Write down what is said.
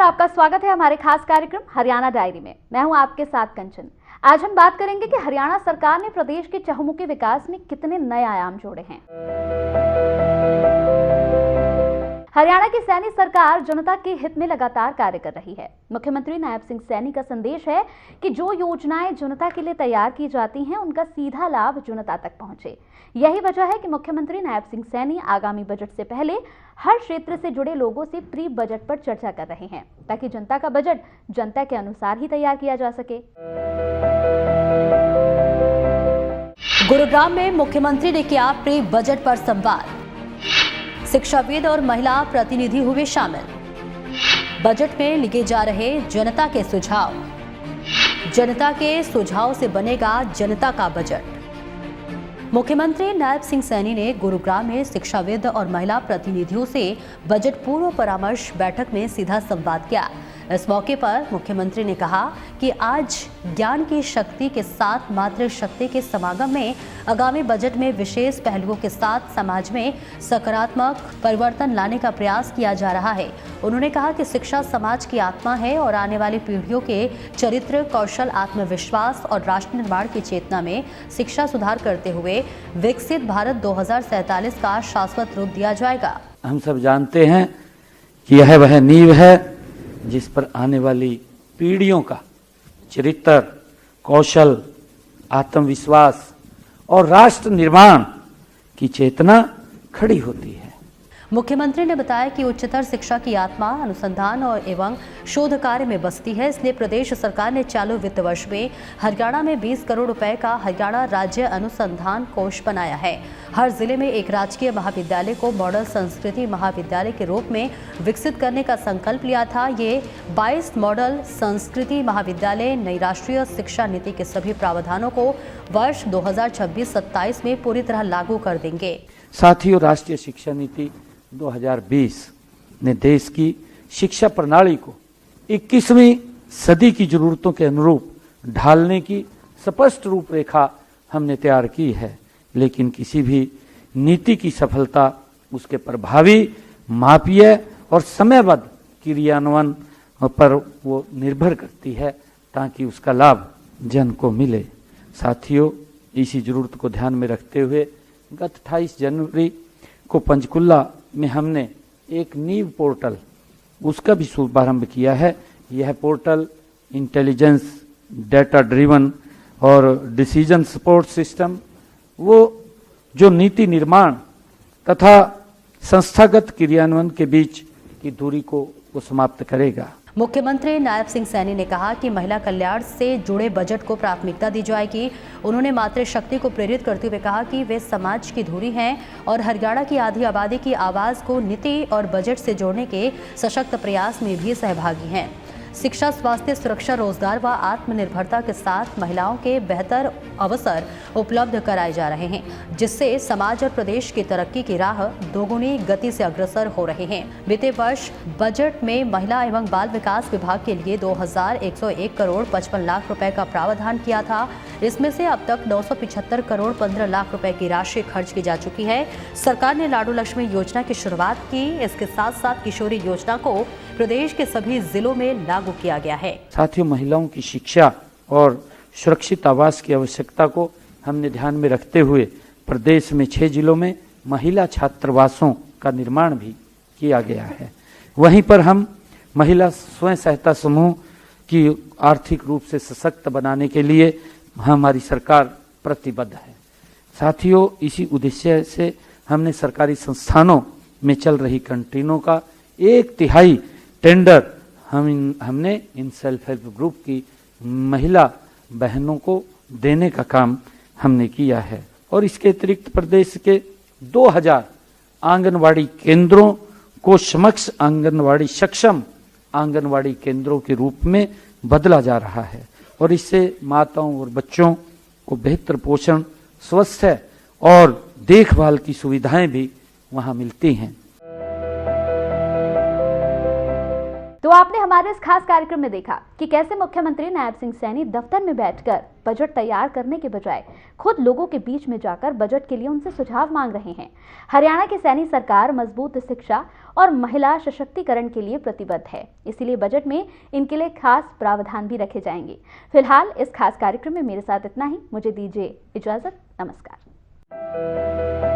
आपका स्वागत है हमारे खास कार्यक्रम हरियाणा डायरी में। मैं हूं आपके साथ कंचन। आज हम बात करेंगे कि हरियाणा सरकार ने प्रदेश के चहुमुखी विकास में कितने नए आयाम जोड़े हैं। हरियाणा की सैनी सरकार जनता के हित में लगातार कार्य कर रही है। मुख्यमंत्री नायब सिंह सैनी का संदेश है कि जो योजनाएं जनता के लिए तैयार की जाती हैं उनका सीधा लाभ जनता तक पहुंचे। यही वजह है कि मुख्यमंत्री नायब सिंह सैनी आगामी बजट से पहले हर क्षेत्र से जुड़े लोगों से प्री बजट पर चर्चा कर रहे हैं, ताकि जनता का बजट जनता के अनुसार ही तैयार किया जा सके। गुरुग्राम में मुख्यमंत्री ने किया प्री बजट पर संवाद। शिक्षाविद और महिला प्रतिनिधि हुए शामिल। बजट में लिखे जा रहे जनता के सुझाव। जनता के सुझाव से बनेगा जनता का बजट। मुख्यमंत्री नायब सिंह सैनी ने गुरुग्राम में शिक्षाविद और महिला प्रतिनिधियों से बजट पूर्व परामर्श बैठक में सीधा संवाद किया। इस मौके पर मुख्यमंत्री ने कहा कि आज ज्ञान की शक्ति के साथ मातृ शक्ति के समागम में आगामी बजट में विशेष पहलुओं के साथ समाज में सकारात्मक परिवर्तन लाने का प्रयास किया जा रहा है। उन्होंने कहा कि शिक्षा समाज की आत्मा है और आने वाली पीढ़ियों के चरित्र, कौशल, आत्मविश्वास और राष्ट्र निर्माण की चेतना में शिक्षा सुधार करते हुए विकसित भारत 2047 का शाश्वत रूप दिया जाएगा। हम सब जानते हैं कि यह वह नींव है जिस पर आने वाली पीढ़ियों का चरित्र, कौशल, आत्मविश्वास और राष्ट्र निर्माण की चेतना खड़ी होती है। मुख्यमंत्री ने बताया कि उच्चतर शिक्षा की आत्मा अनुसंधान और एवं शोध कार्य में बसती है, इसलिए प्रदेश सरकार ने चालू वित्त वर्ष में हरियाणा में 20 करोड़ रुपए का हरियाणा राज्य अनुसंधान कोष बनाया है। हर जिले में एक राजकीय महाविद्यालय को मॉडल संस्कृति महाविद्यालय के रूप में विकसित करने का संकल्प लिया था। ये 22 मॉडल संस्कृति महाविद्यालय नई राष्ट्रीय शिक्षा नीति के सभी प्रावधानों को वर्ष 2026-27 में पूरी तरह लागू कर देंगे। साथियों, राष्ट्रीय शिक्षा नीति 2020 ने देश की शिक्षा प्रणाली को 21वीं सदी की जरूरतों के अनुरूप ढालने की स्पष्ट रूपरेखा हमने तैयार की है, लेकिन किसी भी नीति की सफलता उसके प्रभावी, मापीय और समयबद्ध क्रियान्वयन पर वो निर्भर करती है, ताकि उसका लाभ जन को मिले। साथियों, इसी जरूरत को ध्यान में रखते हुए गत 28 जनवरी को पंचकुला में हमने एक नीव पोर्टल उसका भी शुभारंभ किया है। यह पोर्टल इंटेलिजेंस, डेटा ड्रिवन और डिसीजन सपोर्ट सिस्टम, वो जो नीति निर्माण तथा संस्थागत क्रियान्वयन के बीच की दूरी को वो समाप्त करेगा। मुख्यमंत्री नायब सिंह सैनी ने कहा कि महिला कल्याण से जुड़े बजट को प्राथमिकता दी जाएगी। उन्होंने मातृशक्ति को प्रेरित करते हुए कहा कि वे समाज की धुरी हैं और हरियाणा की आधी आबादी की आवाज को नीति और बजट से जोड़ने के सशक्त प्रयास में भी सहभागी हैं। शिक्षा, स्वास्थ्य, सुरक्षा, रोजगार व आत्मनिर्भरता के साथ महिलाओं के बेहतर अवसर उपलब्ध कराए जा रहे हैं, जिससे समाज और प्रदेश की तरक्की की राह दोगुनी गति से अग्रसर हो रहे हैं। बीते वर्ष बजट में महिला एवं बाल विकास विभाग के लिए 2101 करोड़ 55 लाख रुपए का प्रावधान किया था। इसमें से अब तक 975 करोड़ 15 लाख रुपए की राशि खर्च की जा चुकी है। सरकार ने लाडू लक्ष्मी योजना की शुरुआत की। इसके साथ साथ किशोरी योजना को प्रदेश के सभी जिलों में लागू किया गया है। साथियों, महिलाओं की शिक्षा और सुरक्षित आवास की आवश्यकता को हमने ध्यान में रखते हुए प्रदेश में 6 जिलों में महिला छात्रावासों का निर्माण भी किया गया है। वहीं पर हम महिला स्वयं सहायता समूह की आर्थिक रूप से सशक्त बनाने के लिए हमारी सरकार प्रतिबद्ध है। साथियों, इसी उद्देश्य से हमने सरकारी संस्थानों में चल रही कैंटीनों का 1/3 टेंडर हमने इन सेल्फ हेल्प ग्रुप की महिला बहनों को देने का काम हमने किया है। और इसके अतिरिक्त प्रदेश के 2000 आंगनवाड़ी केंद्रों को आंगनवाड़ी सक्षम आंगनवाड़ी केंद्रों के रूप में बदला जा रहा है और इससे माताओं और बच्चों को बेहतर पोषण, स्वास्थ्य और देखभाल की सुविधाएं भी वहां मिलती हैं। तो आपने हमारे इस खास कार्यक्रम में देखा कि कैसे मुख्यमंत्री नायब सिंह सैनी दफ्तर में बैठकर बजट तैयार करने के बजाय खुद लोगों के बीच में जाकर बजट के लिए उनसे सुझाव मांग रहे हैं। हरियाणा की सैनी सरकार मजबूत शिक्षा और महिला सशक्तिकरण के लिए प्रतिबद्ध है, इसीलिए बजट में इनके लिए खास प्रावधान भी रखे जाएंगे। फिलहाल इस खास कार्यक्रम में मेरे साथ इतना ही। मुझे दीजिए इजाजत। नमस्कार।